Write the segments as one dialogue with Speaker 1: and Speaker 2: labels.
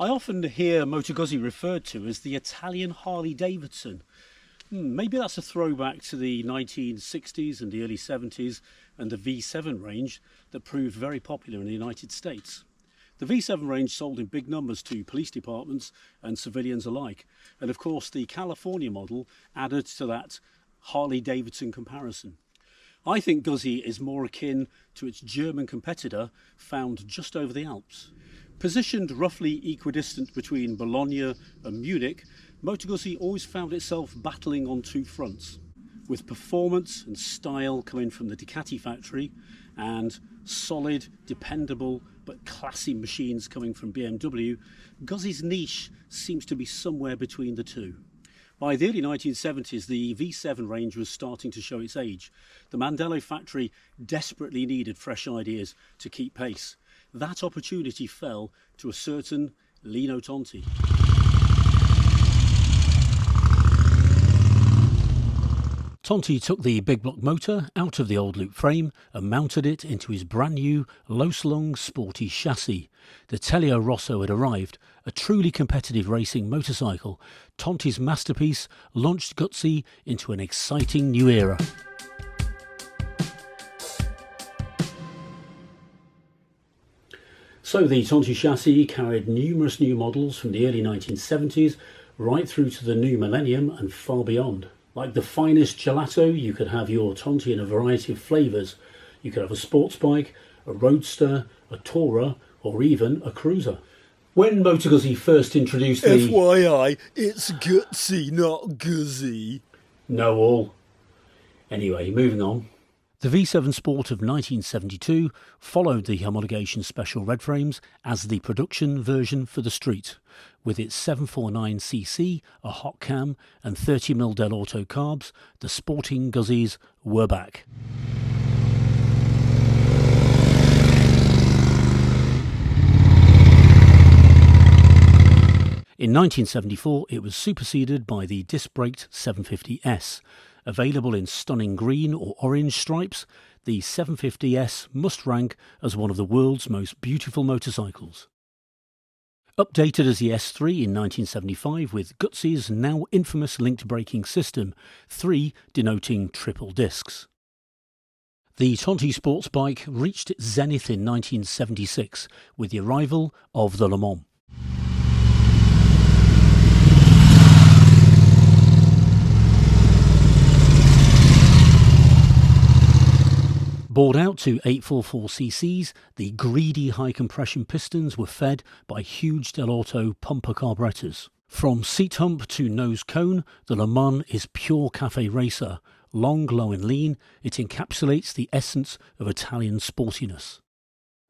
Speaker 1: I often hear Moto Guzzi referred to as the Italian Harley Davidson. Maybe that's a throwback to the 1960s and the early 70s and the V7 range that proved very popular in the United States. The V7 range sold in big numbers to police departments and civilians alike, and of course the California model added to that Harley Davidson comparison. I think Guzzi is more akin to its German competitor found just over the Alps. Positioned roughly equidistant between Bologna and Munich, Moto Guzzi always found itself battling on two fronts, with performance and style coming from the Ducati factory and solid, dependable but classy machines coming from BMW. Guzzi's niche seems to be somewhere between the two. By the early 1970s, the V7 range was starting to show its age. The Mandello factory desperately needed fresh ideas to keep pace. That opportunity fell to a certain Lino Tonti. Tonti took the big block motor out of the old loop frame and mounted it into his brand new Low-Slung sporty chassis. The Telio Rosso had arrived, a truly competitive racing motorcycle. Tonti's masterpiece launched Guzzi into an exciting new era. So the Tonti chassis carried numerous new models from the early 1970s right through to the new millennium and far beyond. Like the finest gelato, you could have your Tonti in a variety of flavours. You could have a sports bike, a roadster, a tourer, or even a cruiser. When Moto Guzzi first introduced the...
Speaker 2: FYI, it's Guzzi, not Guzzi.
Speaker 1: Knowall. Anyway, moving on. The V7 Sport of 1972 followed the homologation special red frames as the production version for the street. With its 749cc, a hot cam and 30mm Del Auto carbs, the sporting Guzzis were back. In 1974 it was superseded by the disc-braked 750S. Available in stunning green or orange stripes, the 750S must rank as one of the world's most beautiful motorcycles. Updated as the S3 in 1975 with Guzzi's now infamous linked braking system, 3 denoting triple discs. The Tonti sports bike reached its zenith in 1976 with the arrival of the Le Mans. Bored out to 844cc's, the greedy high compression pistons were fed by huge Del Auto pumper carburetors. From seat hump to nose cone, the Le Mans is pure cafe racer. Long, low and lean, it encapsulates the essence of Italian sportiness.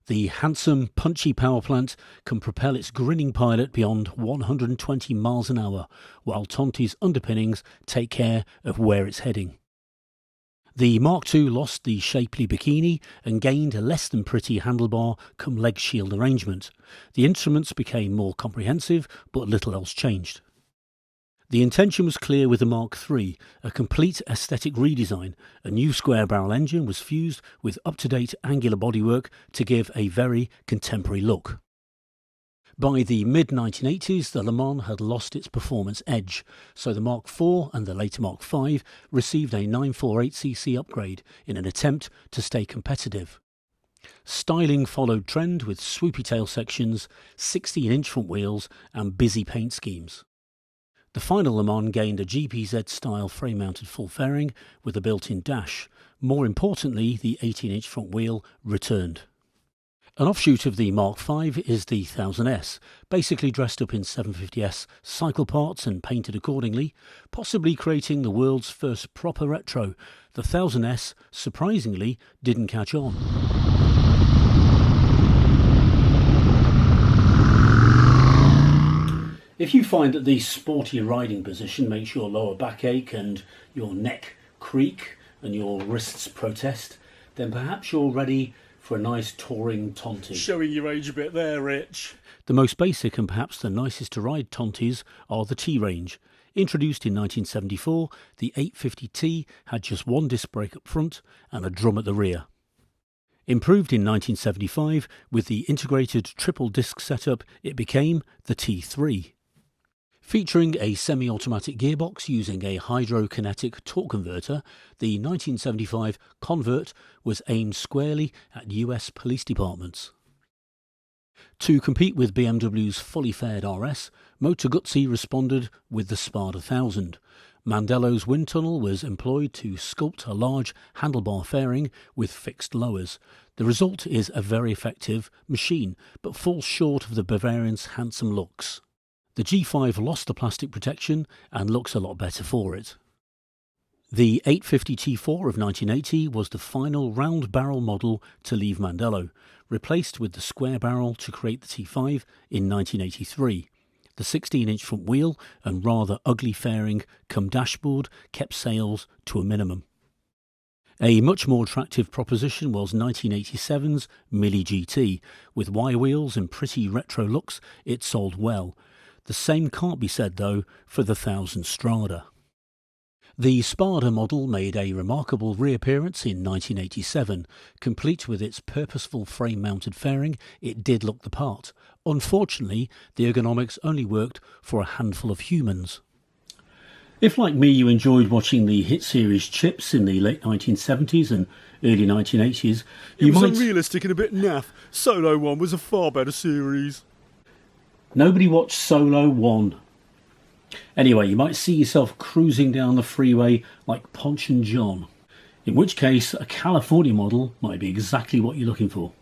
Speaker 1: The handsome, punchy power plant can propel its grinning pilot beyond 120 miles an hour, while Tonti's underpinnings take care of where it's heading. The Mark II lost the shapely bikini and gained a less than pretty handlebar cum leg shield arrangement. The instruments became more comprehensive, but little else changed. The intention was clear with the Mark III, a complete aesthetic redesign. A new square barrel engine was fused with up-to-date angular bodywork to give a very contemporary look. By the mid-1980s, the Le Mans had lost its performance edge, so the Mark IV and the later Mark V received a 948cc upgrade in an attempt to stay competitive. Styling followed trend with swoopy tail sections, 16-inch front wheels and busy paint schemes. The final Le Mans gained a GPZ-style frame-mounted full fairing with a built-in dash. More importantly, the 18-inch front wheel returned. An offshoot of the Mark V is the 1000S, basically dressed up in 750S cycle parts and painted accordingly, possibly creating the world's first proper retro. The 1000S, surprisingly, didn't catch on. If you find that the sporty riding position makes your lower back ache and your neck creak and your wrists protest, then perhaps you're ready for a nice touring Tonti.
Speaker 2: Showing your age a bit there, Rich.
Speaker 1: The most basic and perhaps the nicest to ride Tontis are the T-Range. Introduced in 1974, the 850T had just one disc brake up front and a drum at the rear. Improved in 1975 with the integrated triple disc setup, it became the T3. Featuring a semi-automatic gearbox using a hydrokinetic torque converter, the 1975 Convert was aimed squarely at US police departments. To compete with BMW's fully fared RS, Moto Guzzi responded with the Spada 1000. Mandello's wind tunnel was employed to sculpt a large handlebar fairing with fixed lowers. The result is a very effective machine, but falls short of the Bavarian's handsome looks. The G5 lost the plastic protection and looks a lot better for it. The 850 T4 of 1980 was the final round barrel model to leave Mandello, replaced with the square barrel to create the T5 in 1983. The 16-inch front wheel and rather ugly fairing cum dashboard kept sales to a minimum. A much more attractive proposition was 1987's Mille GT. With Y wheels and pretty retro looks, it sold well. The same can't be said, though, for the 1000 Strada. The Spada model made a remarkable reappearance in 1987. Complete with its purposeful frame-mounted fairing, it did look the part. Unfortunately, the ergonomics only worked for a handful of humans. If, like me, you enjoyed watching the hit series Chips in the late 1970s and early 1980s,
Speaker 2: It was unrealistic and a bit naff. Solo 1 was a far better series.
Speaker 1: Nobody watched Solo 1. Anyway, you might see yourself cruising down the freeway like Ponch and John, in which case a California model might be exactly what you're looking for.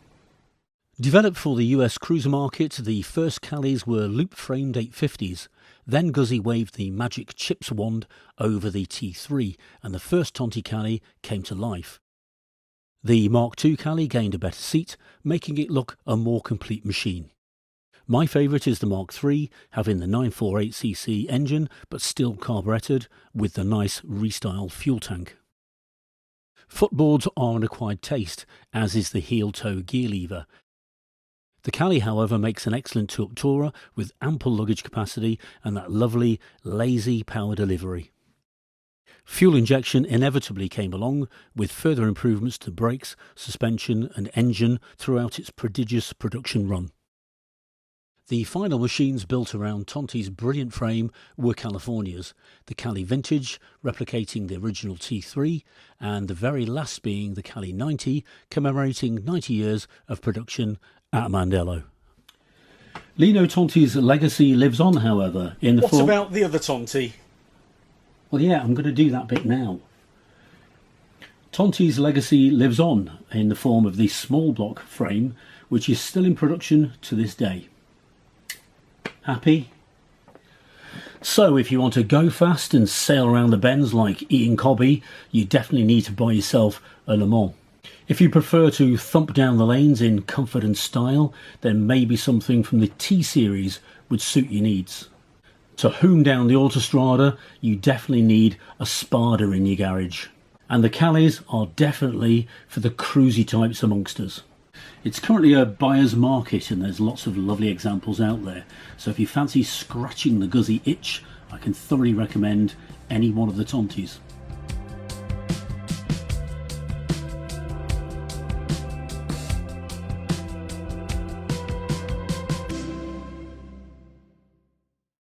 Speaker 1: Developed for the US cruiser market, the first Calis were loop-framed 850s. Then Guzzi waved the magic chips wand over the T3 and the first Tonti Cali came to life. The Mark II Cali gained a better seat, making it look a more complete machine. My favourite is the Mark III, having the 948cc engine but still carburetted with the nice restyled fuel tank. Footboards are an acquired taste, as is the heel-toe gear lever. The Cali, however, makes an excellent two-up tourer with ample luggage capacity and that lovely, lazy power delivery. Fuel injection inevitably came along, with further improvements to brakes, suspension and engine throughout its prodigious production run. The final machines built around Tonti's brilliant frame were California's, the Cali Vintage, replicating the original T3, and the very last being the Cali 90, commemorating 90 years of production at Mandello. Lino Tonti's legacy lives on, however, in the form...
Speaker 2: What about the other Tonti?
Speaker 1: Well, yeah, I'm going to do that bit now. Tonti's legacy lives on in the form of the small block frame, which is still in production to this day. Happy? So if you want to go fast and sail around the bends like Ian Cobby, you definitely need to buy yourself a Le Mans. If you prefer to thump down the lanes in comfort and style, then maybe something from the T-Series would suit your needs. To hoom down the Autostrada, you definitely need a Spada in your garage. And the Calis are definitely for the cruisy types amongst us. It's currently a buyer's market and there's lots of lovely examples out there. So if you fancy scratching the Guzzi itch, I can thoroughly recommend any one of the Tontis.